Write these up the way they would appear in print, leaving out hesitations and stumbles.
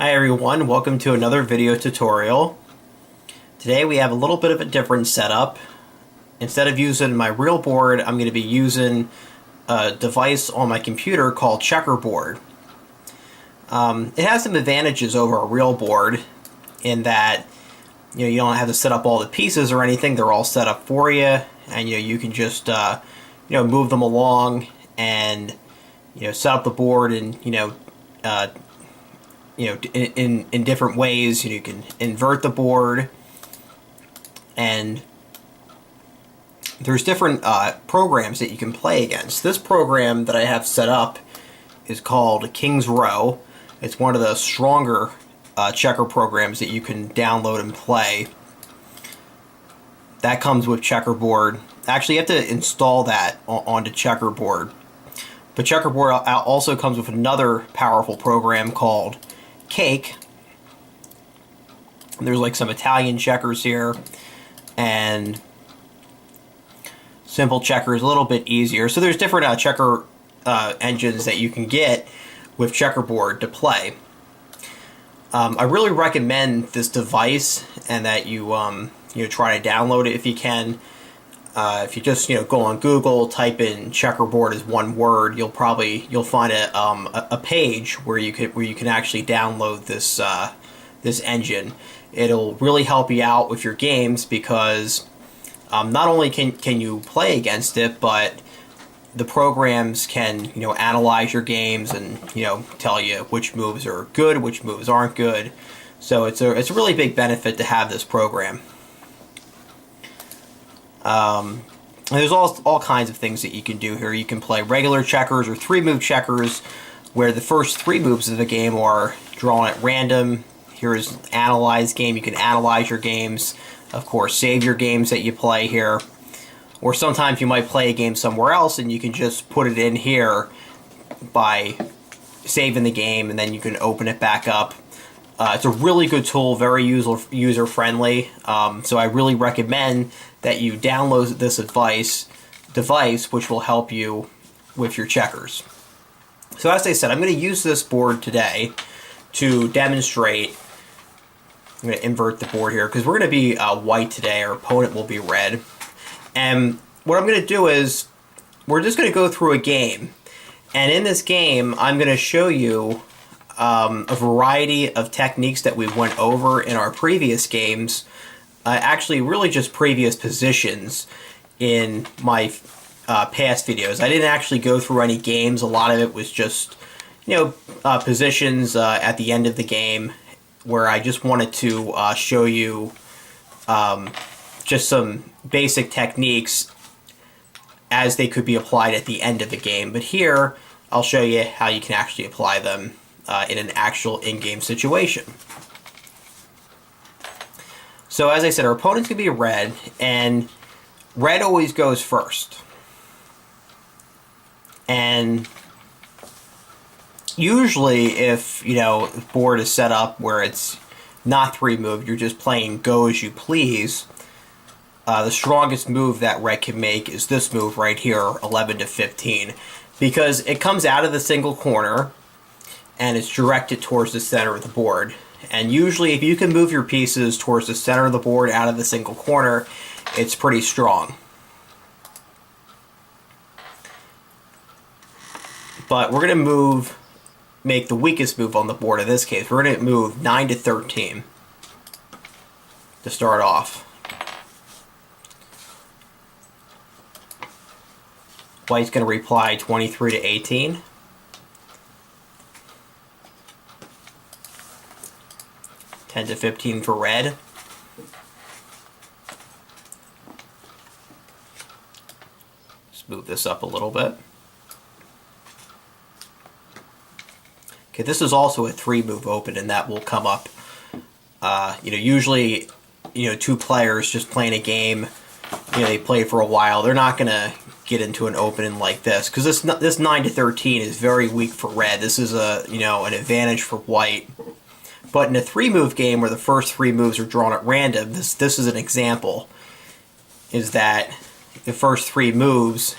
Hi everyone, welcome to another video tutorial. Today we have a little bit of a different setup. Instead of using my real board, I'm going to be using a device on my computer called Checkerboard. It has some advantages over a real board in that you don't have to set up all the pieces or anything. They're all set up for you, and you can just move them along and set up the board and in different ways. You can invert the board, and there's different programs that you can play against. This program that I have set up is called King's Row. It's one of the stronger checker programs that you can download and play. That comes with Checkerboard. Actually, you have to install that onto Checkerboard. But Checkerboard also comes with another powerful program called Cake. There's like some Italian checkers here, and simple checker is a little bit easier. So there's different checker engines that you can get with Checkerboard to play. I really recommend this device, and that you try to download it if you can. If you just go on Google, type in Checkerboard as one word, you'll find a page where you can actually download this engine. It'll really help you out with your games because not only can you play against it, but the programs can analyze your games and tell you which moves are good, which moves aren't good. So it's a really big benefit to have this program. There's all kinds of things that you can do here. You can play regular checkers or 3-move checkers, where the first 3 moves of the game are drawn at random. Here's analyze game. You can analyze your games. Of course, save your games that you play here. Or sometimes you might play a game somewhere else and you can just put it in here by saving the game, and then you can open it back up. It's a really good tool, very user-friendly, so I really recommend that you download this device, which will help you with your checkers. So as I said, I'm going to use this board today to demonstrate. I'm going to invert the board here because we're going to be white today. Our opponent will be red. And what I'm going to do is we're just going to go through a game. And in this game, I'm going to show you a variety of techniques that we went over in our previous games. Actually, really just previous positions in my past videos. I didn't actually go through any games. A lot of it was just, positions at the end of the game, where I just wanted to show you just some basic techniques as they could be applied at the end of the game. But here, I'll show you how you can actually apply them in an actual in-game situation. So as I said, our opponent's going to be red, and red always goes first. And usually if, the board is set up where it's not 3-move, you're just playing go as you please, the strongest move that red can make is this move right here, 11 to 15, because it comes out of the single corner and it's directed towards the center of the board. And usually if you can move your pieces towards the center of the board out of the single corner, it's pretty strong. But we're going to make the weakest move on the board in this case. We're going to move 9 to 13 to start off. White's going to reply 23 to 18. $10 to 15 for red. Let's move this up a little bit. Okay, this is also a 3-move open, and that will come up. Usually, 2 players just playing a game, they play for a while. They're not going to get into an opening like this, because this 9 to 13 is very weak for red. This is an advantage for white. But in a 3-move game where the first 3 moves are drawn at random, this is an example, is that the first 3 moves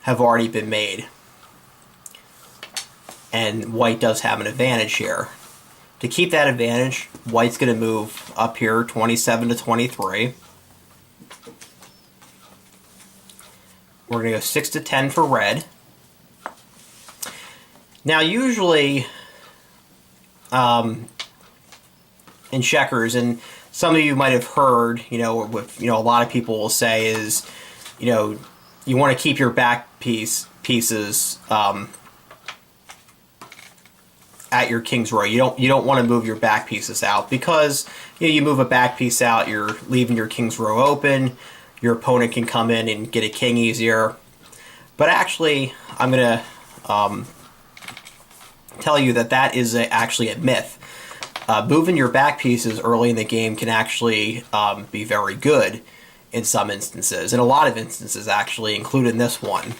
have already been made. And white does have an advantage here. To keep that advantage, white's going to move up here 27 to 23. We're going to go 6 to 10 for red. Now, usually in checkers, and some of you might have heard, what a lot of people will say is, you want to keep your back pieces at your king's row. You don't want to move your back pieces out, because you move a back piece out, you're leaving your king's row open. Your opponent can come in and get a king easier. But actually, I'm going to tell you that is actually a myth. Moving your back pieces early in the game can actually be very good in some instances. In a lot of instances, actually, including this one.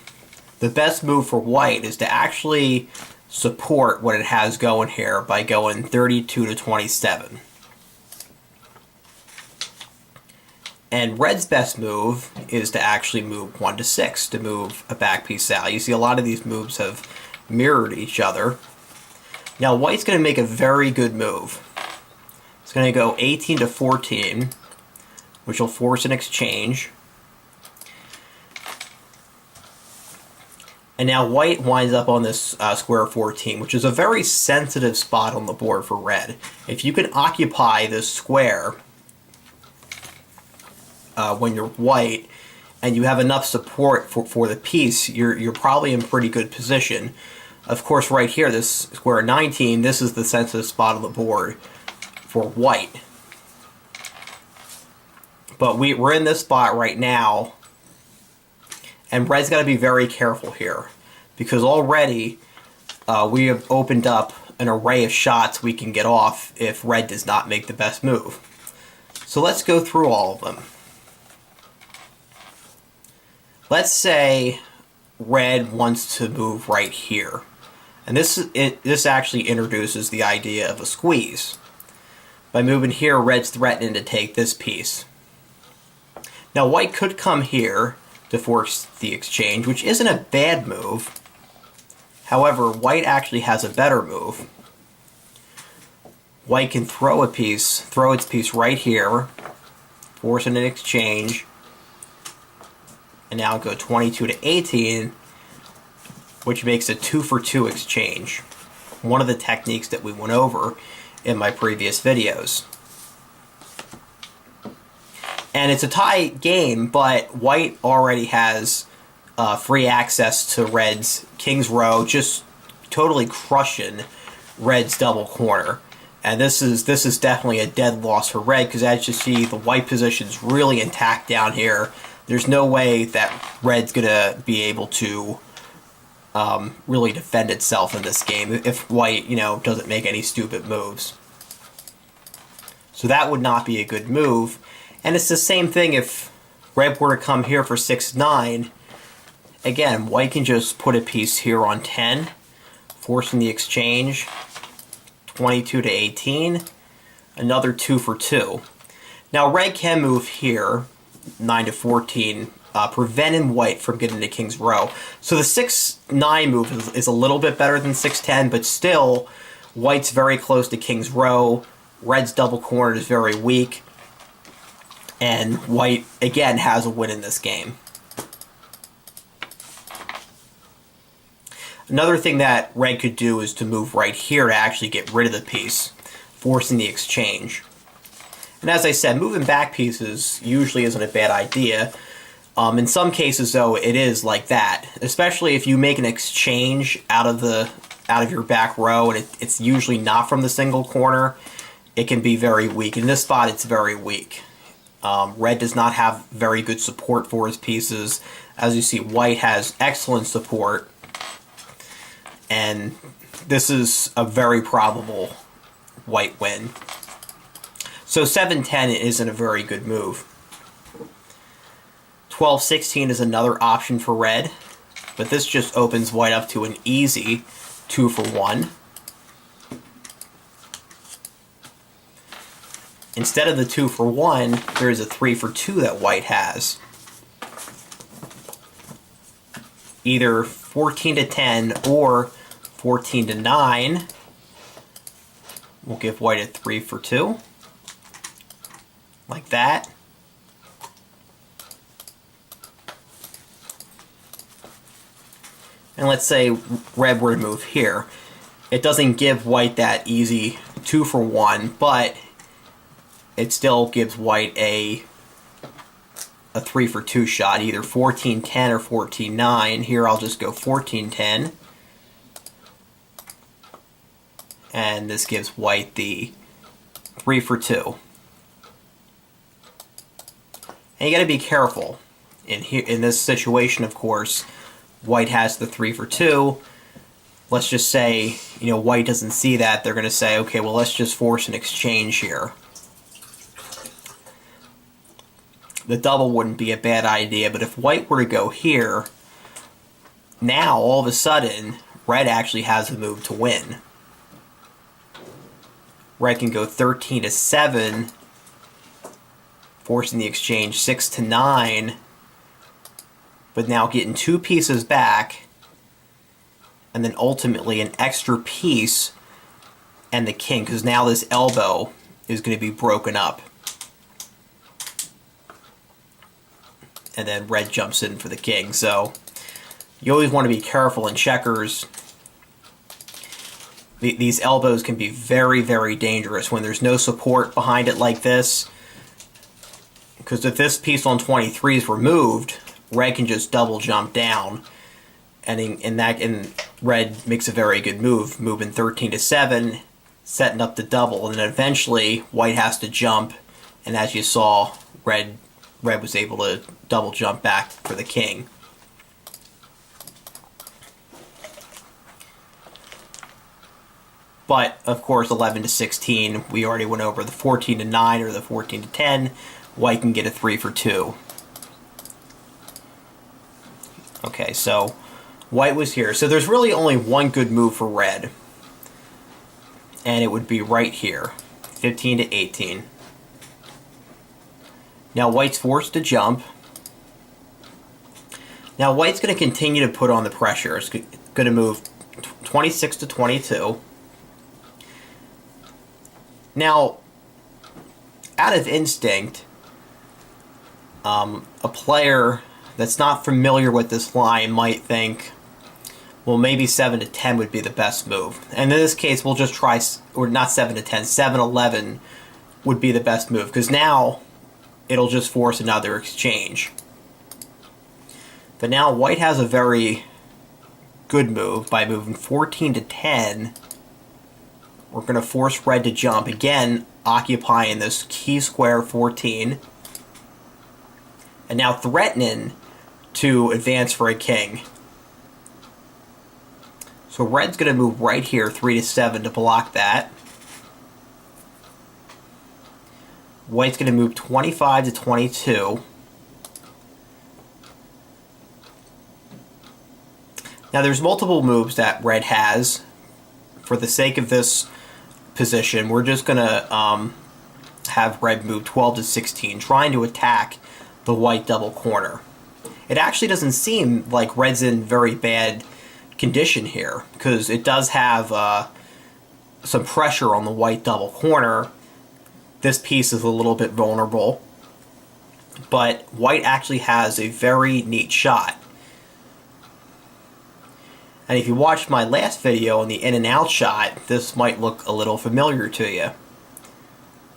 The best move for white is to actually support what it has going here by going 32 to 27. And red's best move is to actually move 1 to 6 to move a back piece out. You see a lot of these moves have mirrored each other. Now white's going to make a very good move. It's going to go 18 to 14, which will force an exchange. And now white winds up on this square 14, which is a very sensitive spot on the board for red. If you can occupy this square when you're white, and you have enough support for the piece, you're probably in pretty good position. Of course, right here, this square 19, this is the sensitive spot on the board for white. But we're in this spot right now, and red's got to be very careful here, because already we have opened up an array of shots we can get off if red does not make the best move. So let's go through all of them. Let's say red wants to move right here. And this actually introduces the idea of a squeeze. By moving here, red's threatening to take this piece. Now white could come here to force the exchange, which isn't a bad move. However, white actually has a better move. White can throw its piece right here, forcing an exchange, and now go 22 to 18, which makes a 2-for-2 exchange. One of the techniques that we went over in my previous videos. And it's a tie game, but white already has free access to red's king's row, just totally crushing red's double corner. And this is definitely a dead loss for red, because as you see, the white position's really intact down here. There's no way that red's going to be able to really defend itself in this game if white, doesn't make any stupid moves. So that would not be a good move. And it's the same thing if red were to come here for 6-9. Again, white can just put a piece here on 10, forcing the exchange, 22 to 18, another 2-for-2. Now red can move here, 9 to 14, preventing white from getting to king's row. So the 6-9 move is a little bit better than 6-10, but still, white's very close to king's row. Red's double corner is very weak, and white again has a win in this game. Another thing that red could do is to move right here to actually get rid of the piece, forcing the exchange. And as I said, moving back pieces usually isn't a bad idea. In some cases, though, it is like that. Especially if you make an exchange out of your back row, and it's usually not from the single corner, it can be very weak. In this spot, it's very weak. Red does not have very good support for his pieces. As you see, white has excellent support, and this is a very probable white win. So 7-10 isn't a very good move. 12-16 is another option for red, but this just opens white up to an easy 2-for-1. Instead of the 2-for-1, there's a 3-for-2 that white has. Either 14 to 10 or 14 to 9, We'll give white a 3 for 2. Like that. And let's say red were to move here. It doesn't give white that easy 2 for 1, but it still gives white a 3 for 2 shot, either 14-10 or 14-9. Here I'll just go 14-10. And this gives white the 3 for 2. And you got to be careful. In this situation, of course, white has the 3 for 2. Let's just say, white doesn't see that. They're going to say, okay, well, let's just force an exchange here. The double wouldn't be a bad idea, but if white were to go here, now, all of a sudden, red actually has a move to win. Red can go 13-7, forcing the exchange 6-9, but now getting 2 pieces back, and then ultimately an extra piece and the king, because now this elbow is going to be broken up. And then red jumps in for the king. So you always want to be careful in checkers. These elbows can be very, very dangerous when there's no support behind it like this. Because if this piece on 23 is removed, red can just double jump down. And red makes a very good move, moving 13-7, setting up the double. And then eventually white has to jump. And as you saw, red was able to double jump back for the king. But, of course, 11-16, we already went over the 14-9 or the 14-10. White can get a 3 for 2. Okay, so white was here. So there's really only one good move for red. And it would be right here, 15-18. Now white's forced to jump. Now white's going to continue to put on the pressure. It's going to move 26-22. Now, out of instinct, a player that's not familiar with this line might think, well, maybe 7-10 would be the best move. And in this case, we'll just try, or not 7-10, 7-11 would be the best move, because now it'll just force another exchange. But now white has a very good move by moving 14-10. We're going to force red to jump, again occupying this key square 14. And now threatening to advance for a king. So red's going to move right here, 3-7, to block that. White's going to move 25-22. Now there's multiple moves that red has. For the sake of this position, we're just going to have red move 12-16, trying to attack the white double corner. It actually doesn't seem like red's in very bad condition here, because it does have some pressure on the white double corner. This piece is a little bit vulnerable, but white actually has a very neat shot. And if you watched my last video on the in and out shot, this might look a little familiar to you.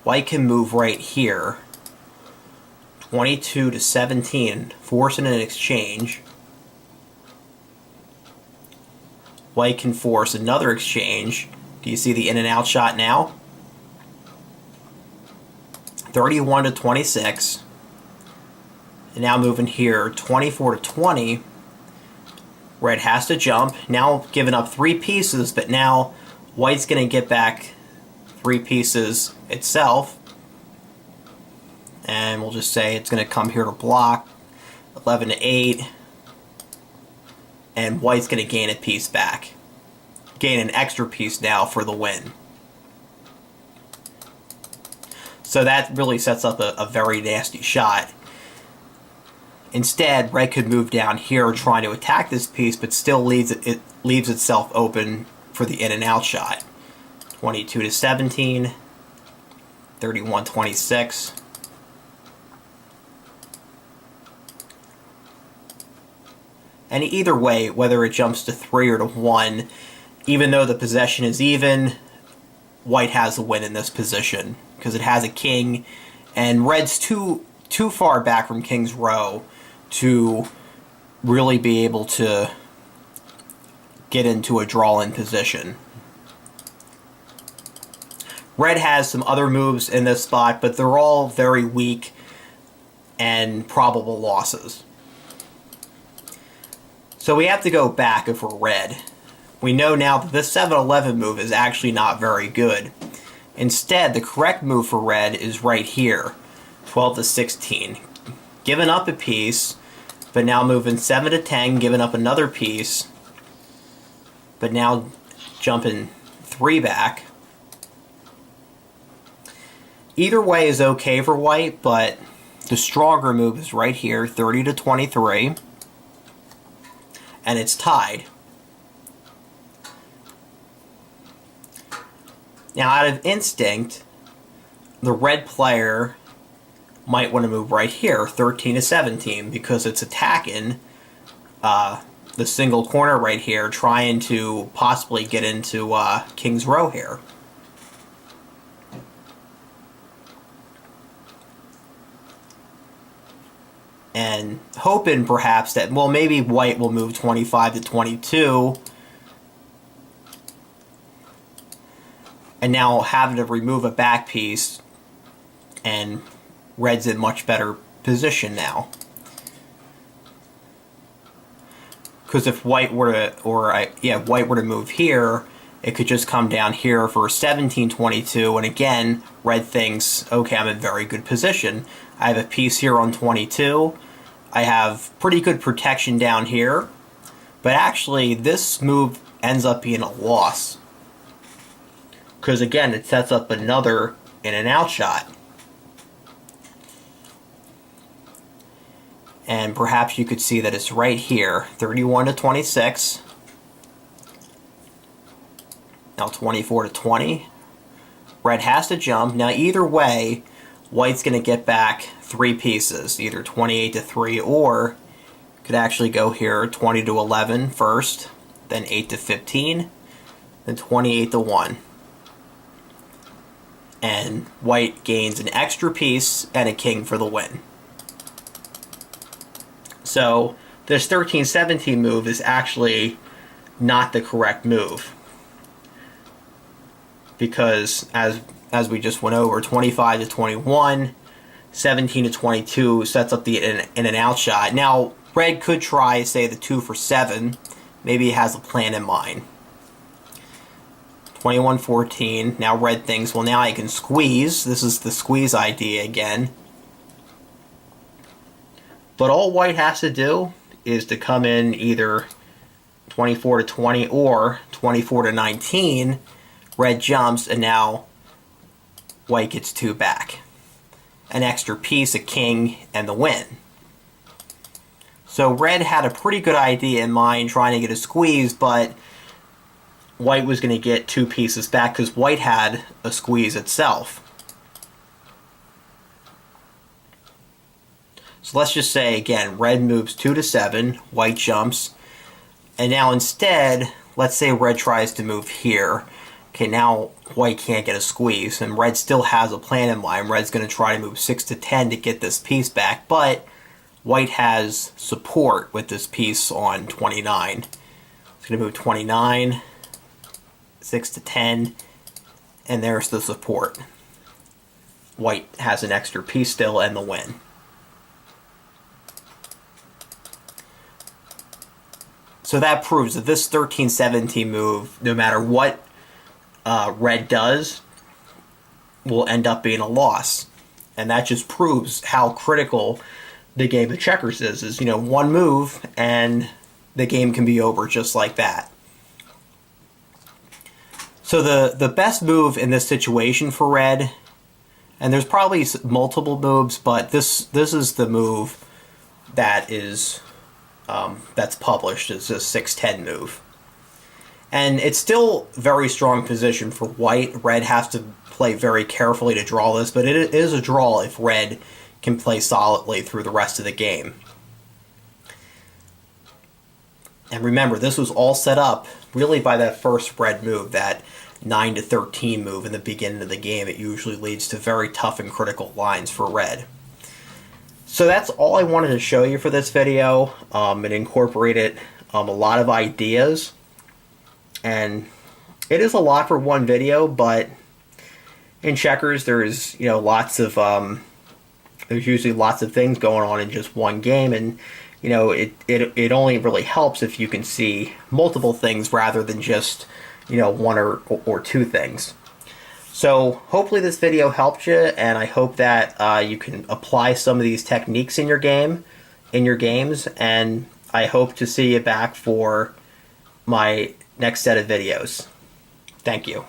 White can move right here, 22-17, forcing an exchange. White can force another exchange. Do you see the in and out shot now? 31-26. And now moving here, 24-20. Red has to jump, now giving up 3 pieces, but now white's going to get back 3 pieces itself. And we'll just say it's going to come here to block, 11-8. And white's going to gain a piece back. Gain an extra piece now for the win. So that really sets up a very nasty shot. Instead, red could move down here trying to attack this piece, but still leaves itself open for the in and out shot. 22 to 17, 31-26. And either way, whether it jumps to 3 or to 1, even though the possession is even, white has a win in this position because it has a king, and red's too far back from king's row to really be able to get into a draw-in position. Red has some other moves in this spot, but they're all very weak and probable losses. So we have to go back if we're red. We know now that this 7-11 move is actually not very good. Instead, the correct move for red is right here, 12 to 16. Giving up a piece, but now moving 7 to 10, giving up another piece, but now jumping 3 back. Either way is okay for white, but the stronger move is right here, 30 to 23. And it's tied. Now, out of instinct, the red player might want to move right here, 13 to 17, because it's attacking the single corner right here, trying to possibly get into king's row here. And hoping perhaps that, well, maybe white will move 25 to 22. And now having to remove a back piece, and red's in much better position now. Because if white were to, white were to move here, it could just come down here for 17-22, and again, red thinks, okay, I'm in very good position. I have a piece here on 22. I have pretty good protection down here. But actually, this move ends up being a loss. Because again, it sets up another in and out shot. And perhaps you could see that it's right here, 31 to 26. Now 24 to 20. Red has to jump. Now either way, white's going to get back 3 pieces, either 28 to 3, or could actually go here 20 to 11 first, then 8 to 15, then 28 to 1. And white gains an extra piece and a king for the win. So this 13-17 move is actually not the correct move, because as we just went over, 25 to 21, 17 to 22 sets up the in and out shot. Now red could try, say, the 2 for 7. Maybe he has a plan in mind. 21-14. Now red thinks, well, now I can squeeze. This is the squeeze idea again. But all white has to do is to come in either 24 to 20 or 24 to 19. Red jumps, and now white gets 2 back. An extra piece, a king, and the win. So red had a pretty good idea in mind trying to get a squeeze, but white was going to get 2 pieces back because white had a squeeze itself. So let's just say, again, red moves 2 to 7, white jumps, and now instead, let's say red tries to move here. Okay, now white can't get a squeeze, and red still has a plan in mind. Red's going to try to move 6 to 10 to get this piece back, but white has support with this piece on 29. It's going to move 29, 6 to 10, and there's the support. White has an extra piece still and the win. So that proves that this 13-17 move, no matter what red does, will end up being a loss. And that just proves how critical the game of checkers is, one move and the game can be over just like that. So the best move in this situation for red, and there's probably multiple moves, but this is the move that is that's published as a 6-10 move. And it's still very strong position for white. Red has to play very carefully to draw this, but it is a draw if red can play solidly through the rest of the game. And remember, this was all set up really by that first red move, that 9 to 13 move in the beginning of the game. It usually leads to very tough and critical lines for red. So that's all I wanted to show you for this video. It incorporated a lot of ideas, and it is a lot for one video, but in checkers there's there's usually lots of things going on in just one game, and it only really helps if you can see multiple things rather than just one or two things. So hopefully this video helped you, and I hope that you can apply some of these techniques in your games, and I hope to see you back for my next set of videos. Thank you.